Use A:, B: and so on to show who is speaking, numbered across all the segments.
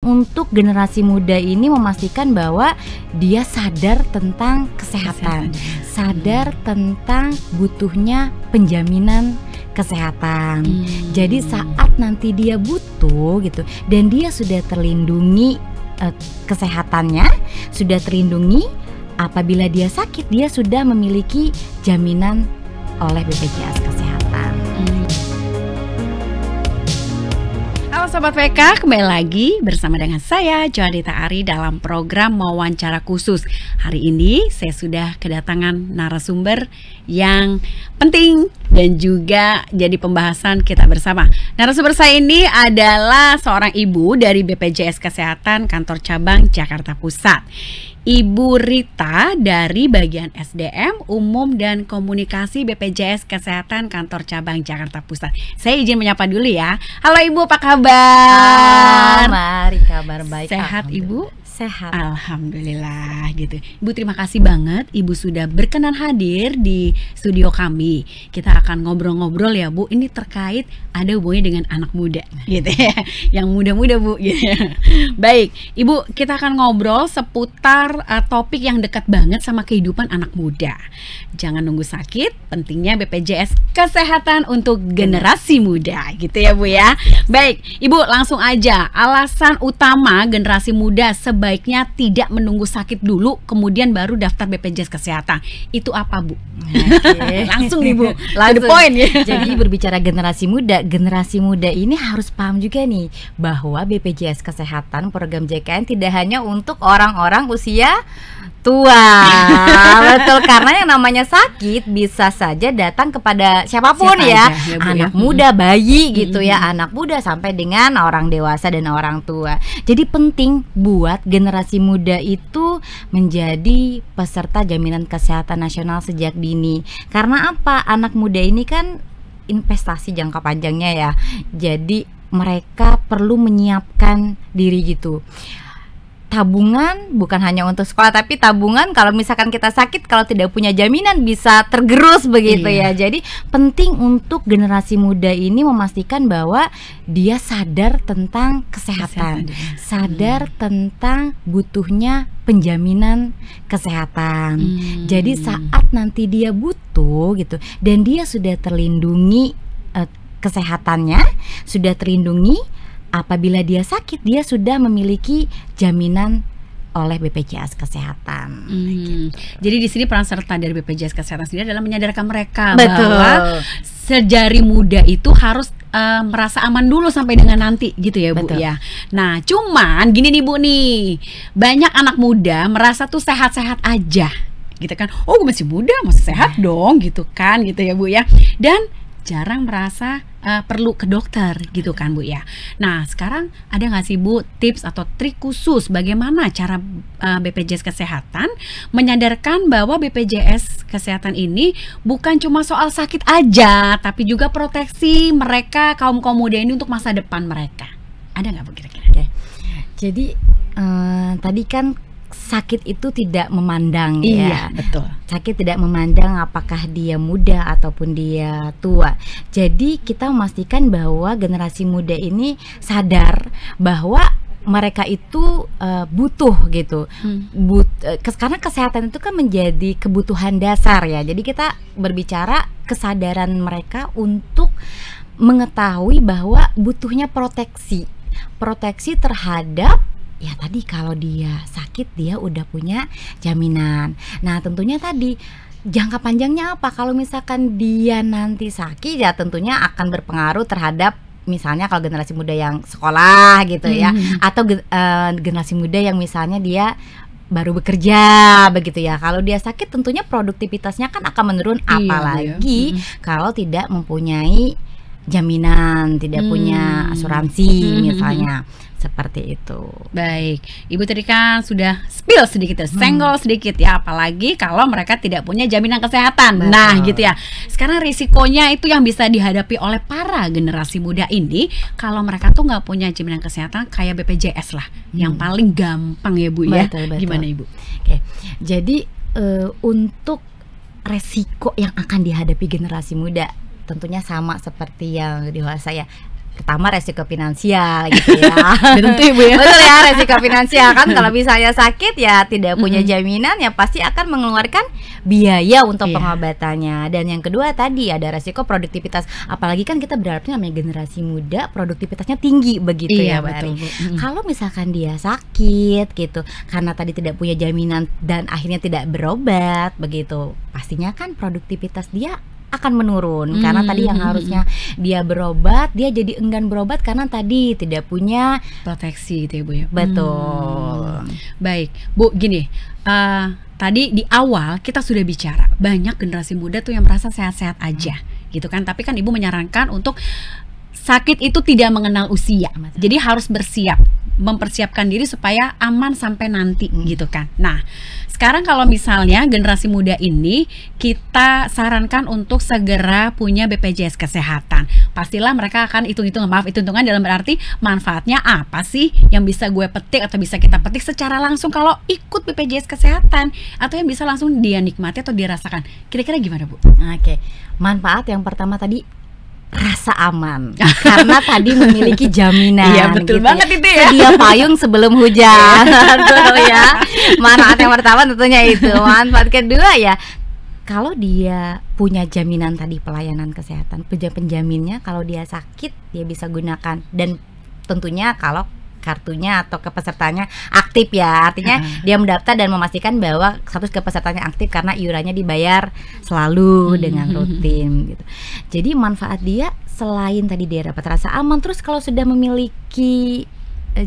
A: untuk generasi muda ini memastikan bahwa dia sadar tentang kesehatan, sadar tentang butuhnya penjaminan kesehatan. Jadi saat nanti dia butuh gitu dan dia sudah terlindungi kesehatannya, sudah terlindungi, apabila dia sakit dia sudah memiliki jaminan oleh BPJS Kesehatan.
B: Halo Sobat VK, kembali lagi bersama dengan saya Johanita Ari dalam program Wawancara Khusus. Hari ini saya sudah kedatangan narasumber yang penting dan juga jadi pembahasan kita bersama. Narasumber saya ini adalah seorang ibu dari BPJS Kesehatan Kantor Cabang Jakarta Pusat, Ibu Rita dari bagian SDM Umum dan Komunikasi BPJS Kesehatan Kantor Cabang Jakarta Pusat. Saya izin menyapa dulu ya. Halo Ibu, apa kabar?
A: Mari, kabar baik.
B: Sehat Ibu?
A: Sehat.
B: Alhamdulillah gitu. Ibu terima kasih banget Ibu sudah berkenan hadir di studio kami. Kita akan ngobrol-ngobrol ya Bu. Ini terkait ada hubungannya dengan anak muda gitu ya. Yang muda-muda Bu gitu. Baik, Ibu, kita akan ngobrol seputar topik yang dekat banget sama kehidupan anak muda. Jangan nunggu sakit, pentingnya BPJS Kesehatan untuk generasi muda gitu ya Bu ya. Baik, Ibu langsung aja. Alasan utama generasi muda sebaiknya tidak menunggu sakit dulu kemudian baru daftar BPJS Kesehatan. Itu apa Bu? Langsung nih Bu, to the point ya.
A: Jadi berbicara generasi muda ini harus paham juga nih bahwa BPJS Kesehatan program JKN tidak hanya untuk orang-orang usia tua. Betul, karena yang namanya sakit bisa saja datang kepada siapapun ya, anak muda, bayi gitu ya, anak muda sampai dengan orang dewasa dan orang tua. Jadi penting buat generasi muda itu menjadi peserta jaminan kesehatan nasional sejak dini. Karena apa? Anak muda ini kan investasi jangka panjangnya ya. Jadi mereka perlu menyiapkan diri gitu. Tabungan bukan hanya untuk sekolah, tapi tabungan kalau misalkan kita sakit, kalau tidak punya jaminan bisa tergerus begitu ya. Jadi penting untuk generasi muda ini memastikan bahwa dia sadar tentang kesehatan, sadar tentang butuhnya penjaminan kesehatan. Jadi saat nanti dia butuh gitu dan dia sudah terlindungi kesehatannya, sudah terlindungi, apabila dia sakit dia sudah memiliki jaminan oleh BPJS Kesehatan.
B: Gitu. Jadi di sini peran serta dari BPJS Kesehatan sendiri adalah menyadarkan mereka bahwa sejari muda itu harus merasa aman dulu sampai dengan nanti gitu ya Bu ya. Nah cuman gini nih Bu nih, banyak anak muda merasa tuh sehat-sehat aja gitu kan. Oh gue masih muda, masih sehat dong gitu kan gitu ya Bu ya. Dan jarang merasa perlu ke dokter gitu kan Bu ya. Nah sekarang ada nggak sih Bu tips atau trik khusus bagaimana cara BPJS Kesehatan menyadarkan bahwa BPJS Kesehatan ini bukan cuma soal sakit aja, tapi juga proteksi mereka kaum muda ini untuk masa depan mereka. Ada nggak Bu kira-kira?
A: Jadi tadi kan sakit itu tidak memandang
B: ya. Betul.
A: Sakit tidak memandang apakah dia muda ataupun dia tua. Jadi kita memastikan bahwa generasi muda ini sadar bahwa mereka itu butuh gitu. Karena kesehatan itu kan menjadi kebutuhan dasar ya. Jadi kita berbicara kesadaran mereka untuk mengetahui bahwa butuhnya proteksi terhadap ya tadi kalau dia sakit dia udah punya jaminan. Nah tentunya tadi jangka panjangnya apa? Kalau misalkan dia nanti sakit ya tentunya akan berpengaruh terhadap misalnya kalau generasi muda yang sekolah gitu ya, atau generasi muda yang misalnya dia baru bekerja begitu ya. Kalau dia sakit tentunya produktivitasnya kan akan menurun, apalagi kalau tidak mempunyai jaminan, tidak punya asuransi misalnya. Seperti itu.
B: Baik, Ibu tadi kan sudah spill sedikit, senggol sedikit ya, apalagi kalau mereka tidak punya jaminan kesehatan. Betul. Nah gitu ya. Sekarang risikonya itu yang bisa dihadapi oleh para generasi muda ini kalau mereka tuh nggak punya jaminan kesehatan kayak BPJS lah, yang paling gampang ya Bu ya.
A: Betul.
B: Gimana Ibu?
A: Oke, jadi untuk resiko yang akan dihadapi generasi muda tentunya sama seperti yang dewasa ya. pertama resiko finansial gitu ya.
B: Tentu Ibu ya.
A: Betul ya, resiko finansial kan kalau misalnya sakit ya tidak punya jaminan ya pasti akan mengeluarkan biaya untuk pengobatannya. Dan yang kedua tadi ada resiko produktivitas. Apalagi kan kita berharapnya namanya generasi muda produktivitasnya tinggi begitu ya, Mbak Ari. Kalau misalkan dia sakit gitu karena tadi tidak punya jaminan dan akhirnya tidak berobat begitu, pastinya kan produktivitas dia akan menurun karena tadi yang harusnya dia berobat dia jadi enggan berobat karena tadi tidak punya
B: proteksi gitu ya Bu ya.
A: Betul.
B: Baik Bu, gini tadi di awal kita sudah bicara banyak generasi muda tuh yang merasa sehat-sehat aja gitu kan, tapi kan Ibu menyarankan untuk sakit itu tidak mengenal usia, jadi harus bersiap, mempersiapkan diri supaya aman sampai nanti gitu kan. Nah sekarang kalau misalnya generasi muda ini kita sarankan untuk segera punya BPJS Kesehatan, pastilah mereka akan hitung-hitungan dalam berarti manfaatnya apa sih yang bisa gue petik atau bisa kita petik secara langsung kalau ikut BPJS Kesehatan, atau yang bisa langsung dia nikmati atau dirasakan. Kira-kira gimana Bu?
A: Oke, manfaat yang pertama tadi rasa aman karena tadi memiliki jaminan.
B: Iya betul gitu banget itu ya.
A: Sedia payung sebelum hujan. Betul ya. Manfaat yang pertama tentunya itu. Manfaat kedua ya kalau dia punya jaminan tadi pelayanan kesehatan, penjaminnya kalau dia sakit dia bisa gunakan, dan tentunya kalau kartunya atau kepesertanya aktif ya, artinya dia mendaftar dan memastikan bahwa status kepesertanya aktif karena iurannya dibayar selalu dengan rutin gitu. Jadi manfaat dia selain tadi dia dapat rasa aman, terus kalau sudah memiliki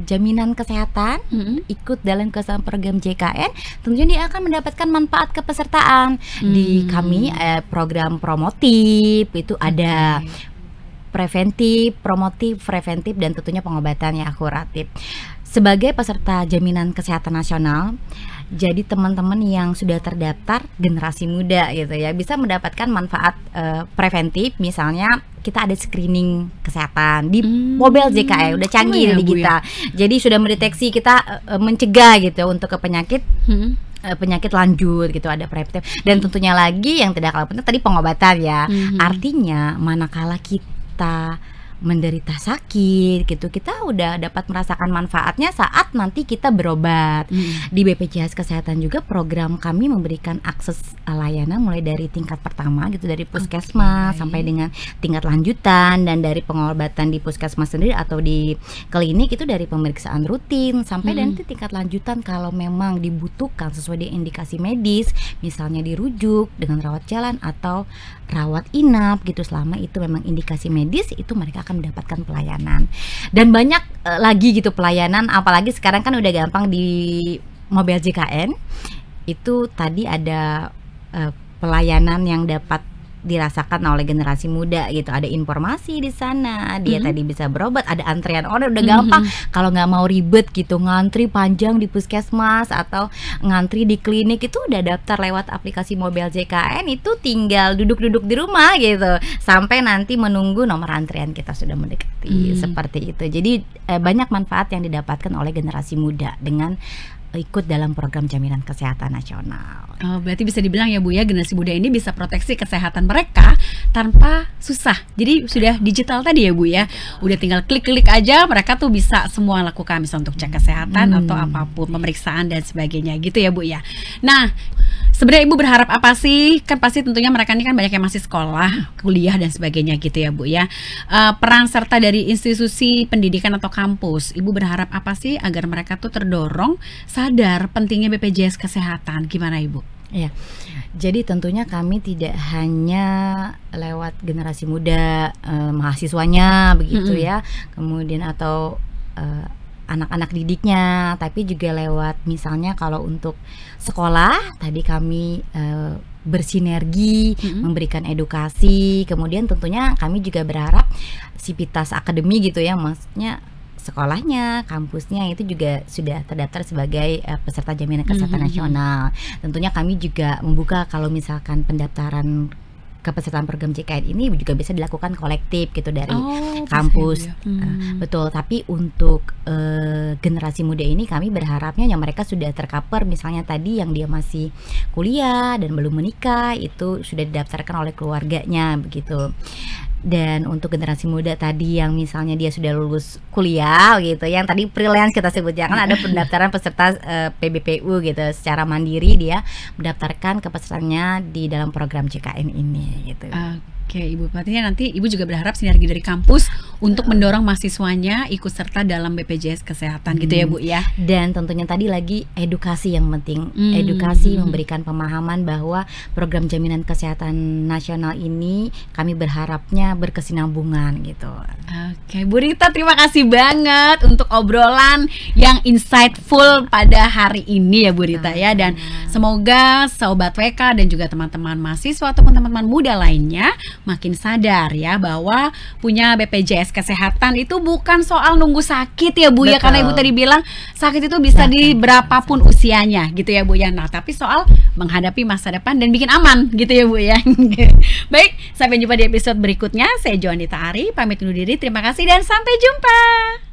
A: jaminan kesehatan, ikut dalam kesehatan program JKN, tentunya dia akan mendapatkan manfaat kepesertaan di kami. Program promotif itu ada preventif, promotif, preventif, dan tentunya pengobatan yang akuratif. Sebagai peserta jaminan kesehatan nasional, jadi teman-teman yang sudah terdaftar generasi muda gitu ya bisa mendapatkan manfaat preventif. Misalnya kita ada screening kesehatan di mobil JKN, udah canggih digital. Jadi sudah mendeteksi kita mencegah gitu untuk ke penyakit penyakit lanjut gitu, ada preventif. Dan tentunya lagi yang tidak kalah penting tadi pengobatan ya. Artinya manakala kita menderita sakit gitu, kita udah dapat merasakan manfaatnya saat nanti kita berobat. Di BPJS Kesehatan juga program kami memberikan akses layanan mulai dari tingkat pertama gitu, dari puskesmas sampai dengan tingkat lanjutan, dan dari pengobatan di puskesmas sendiri atau di klinik itu dari pemeriksaan rutin sampai dan tingkat lanjutan kalau memang dibutuhkan sesuai dengan indikasi medis, misalnya dirujuk dengan rawat jalan atau rawat inap gitu. Selama itu memang indikasi medis, itu mereka akan mendapatkan pelayanan. Dan banyak lagi gitu pelayanan, apalagi sekarang kan udah gampang di mobil JKN itu tadi ada pelayanan yang dapat dirasakan oleh generasi muda gitu. Ada informasi di sana, dia tadi bisa berobat, ada antrian order, udah gampang. Kalau nggak mau ribet gitu ngantri panjang di puskesmas atau ngantri di klinik, itu udah daftar lewat aplikasi mobil JKN, itu tinggal duduk-duduk di rumah gitu sampai nanti menunggu nomor antrian kita sudah mendekati. Seperti itu. Jadi banyak manfaat yang didapatkan oleh generasi muda dengan ikut dalam program jaminan kesehatan nasional.
B: Oh, berarti bisa dibilang ya Bu ya, generasi muda ini bisa proteksi kesehatan mereka tanpa susah. Jadi sudah digital tadi ya Bu ya. Udah tinggal klik-klik aja, mereka tuh bisa semua lakukan, misalnya untuk cek kesehatan atau apapun, pemeriksaan dan sebagainya gitu ya Bu ya. Nah, sebenarnya Ibu berharap apa sih? Kan pasti tentunya mereka ini kan banyak yang masih sekolah, kuliah dan sebagainya gitu ya Bu ya. Peran serta dari institusi pendidikan atau kampus, Ibu berharap apa sih agar mereka tuh terdorong sadar pentingnya BPJS Kesehatan? Gimana Ibu?
A: Ya, jadi tentunya kami tidak hanya lewat generasi muda, mahasiswanya begitu ya, kemudian atau anak-anak didiknya, tapi juga lewat misalnya kalau untuk sekolah tadi kami bersinergi memberikan edukasi, kemudian tentunya kami juga berharap sivitas akademi gitu ya, maksudnya sekolahnya, kampusnya itu juga sudah terdaftar sebagai peserta jaminan kesehatan nasional. Tentunya kami juga membuka kalau misalkan pendaftaran kepesertaan program JKN ini juga bisa dilakukan kolektif gitu dari kampus. Betul, tapi untuk generasi muda ini kami berharapnya yang mereka sudah tercover, misalnya tadi yang dia masih kuliah dan belum menikah itu sudah didaftarkan oleh keluarganya begitu. Dan untuk generasi muda tadi yang misalnya dia sudah lulus kuliah gitu, yang tadi freelance kita sebutnya, kan ada pendaftaran peserta PBPU gitu, secara mandiri dia mendaftarkan kepesertaannya di dalam program JKN ini gitu.
B: Oke, Ibu, artinya nanti Ibu juga berharap sinergi dari kampus untuk mendorong mahasiswanya ikut serta dalam BPJS Kesehatan gitu ya, Bu ya.
A: Dan tentunya tadi lagi edukasi yang penting. Edukasi, memberikan pemahaman bahwa program jaminan kesehatan nasional ini kami berharapnya berkesinambungan gitu.
B: Oke, Bu Rita, terima kasih banget untuk obrolan yang insightful pada hari ini ya, Bu Rita ya. Dan semoga Sobat WK dan juga teman-teman mahasiswa ataupun teman-teman muda lainnya makin sadar ya bahwa punya BPJS Kesehatan itu bukan soal nunggu sakit ya, Bu. Betul. Ya, karena Ibu tadi bilang sakit itu bisa di berapapun usianya gitu ya, Bu ya. Nah, tapi soal menghadapi masa depan dan bikin aman gitu ya, Bu ya. Baik, sampai jumpa di episode berikutnya. Saya Joanita Ari, pamit undur diri. Terima kasih dan sampai jumpa.